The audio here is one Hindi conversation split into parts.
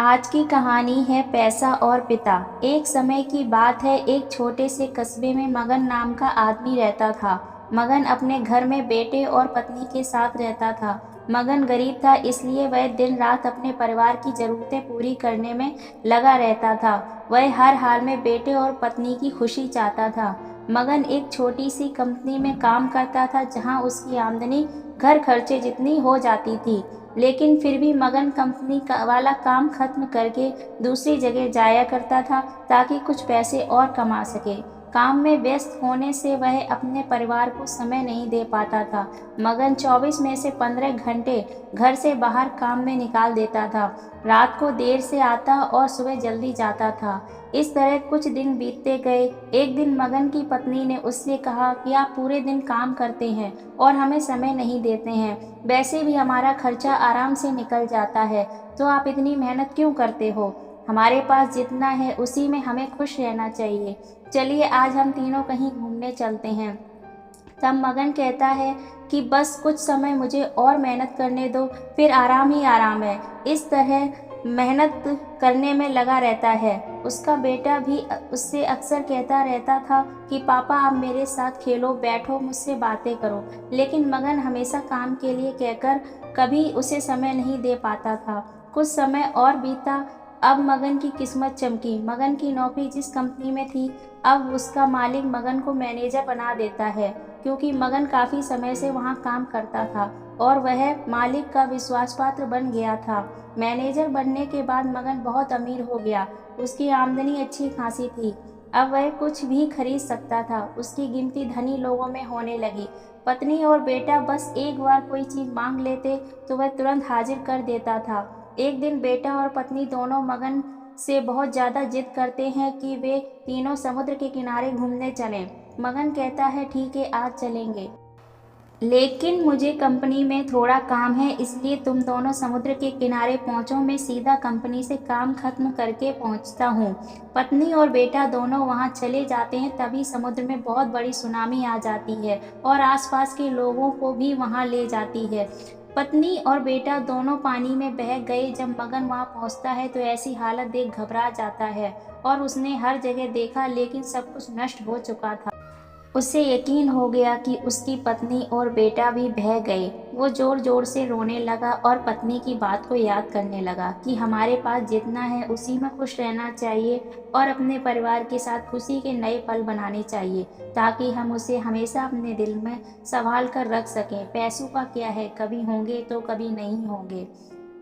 आज की कहानी है पैसा और पिता। एक समय की बात है, एक छोटे से कस्बे में मगन नाम का आदमी रहता था। मगन अपने घर में बेटे और पत्नी के साथ रहता था। मगन गरीब था, इसलिए वह दिन रात अपने परिवार की जरूरतें पूरी करने में लगा रहता था। वह हर हाल में बेटे और पत्नी की खुशी चाहता था। मगन एक छोटी सी कंपनी में काम करता था, जहां उसकी आमदनी घर खर्चे जितनी हो जाती थी। लेकिन फिर भी मगन कंपनी वाला काम खत्म करके दूसरी जगह जाया करता था, ताकि कुछ पैसे और कमा सके। काम में व्यस्त होने से वह अपने परिवार को समय नहीं दे पाता था। मगन 24 में से 15 घंटे घर से बाहर काम में निकाल देता था। रात को देर से आता और सुबह जल्दी जाता था। इस तरह कुछ दिन बीतते गए। एक दिन मगन की पत्नी ने उससे कहा कि आप पूरे दिन काम करते हैं और हमें समय नहीं देते हैं। वैसे भी हमारा खर्चा आराम से निकल जाता है, तो आप इतनी मेहनत क्यों करते हो? हमारे पास जितना है उसी में हमें खुश रहना चाहिए। चलिए आज हम तीनों कहीं घूमने चलते हैं। तब मगन कहता है कि बस कुछ समय मुझे और मेहनत करने दो, फिर आराम ही आराम है। इस तरह मेहनत करने में लगा रहता है। उसका बेटा भी उससे अक्सर कहता रहता था कि पापा आप मेरे साथ खेलो, बैठो, मुझसे बातें करो। लेकिन मगन हमेशा काम के लिए कहकर कभी उसे समय नहीं दे पाता था। कुछ समय और बीता। अब मगन की किस्मत चमकी। मगन की नौकरी जिस कंपनी में थी, अब उसका मालिक मगन को मैनेजर बना देता है, क्योंकि मगन काफी समय से वहां काम करता था और वह मालिक का विश्वास पात्र बन गया था। मैनेजर बनने के बाद मगन बहुत अमीर हो गया। उसकी आमदनी अच्छी खासी थी। अब वह कुछ भी खरीद सकता था। उसकी गिनती धनी लोगों में होने लगी। पत्नी और बेटा बस एक बार कोई चीज मांग लेते तो वह तुरंत हाजिर कर देता था। एक दिन बेटा और पत्नी दोनों मगन से बहुत ज्यादा जिद करते हैं कि वे तीनों समुद्र के किनारे घूमने चलें। मगन कहता है ठीक है, आज चलेंगे, लेकिन मुझे कंपनी में थोड़ा काम है, इसलिए तुम दोनों समुद्र के किनारे पहुंचो, मैं सीधा कंपनी से काम खत्म करके पहुंचता हूँ। पत्नी और बेटा दोनों वहां चले जाते हैं। तभी समुद्र में बहुत बड़ी सुनामी आ जाती है और आसपास के लोगों को भी वहां ले जाती है। पत्नी और बेटा दोनों पानी में बह गए। जब मगन वहां पहुंचता है तो ऐसी हालत देख घबरा जाता है और उसने हर जगह देखा, लेकिन सब कुछ नष्ट हो चुका था। उसे यकीन हो गया कि उसकी पत्नी और बेटा भी बह गए। वो जोर जोर से रोने लगा और पत्नी की बात को याद करने लगा कि हमारे पास जितना है उसी में खुश रहना चाहिए और अपने परिवार के साथ खुशी के नए पल बनाने चाहिए, ताकि हम उसे हमेशा अपने दिल में संभाल कर रख सकें। पैसों का क्या है, कभी होंगे तो कभी नहीं होंगे।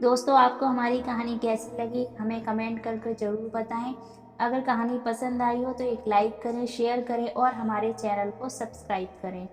दोस्तों, आपको हमारी कहानी कैसी लगी हमें कमेंट करके ज़रूर बताएं। अगर कहानी पसंद आई हो तो एक लाइक करें, शेयर करें और हमारे चैनल को सब्सक्राइब करें।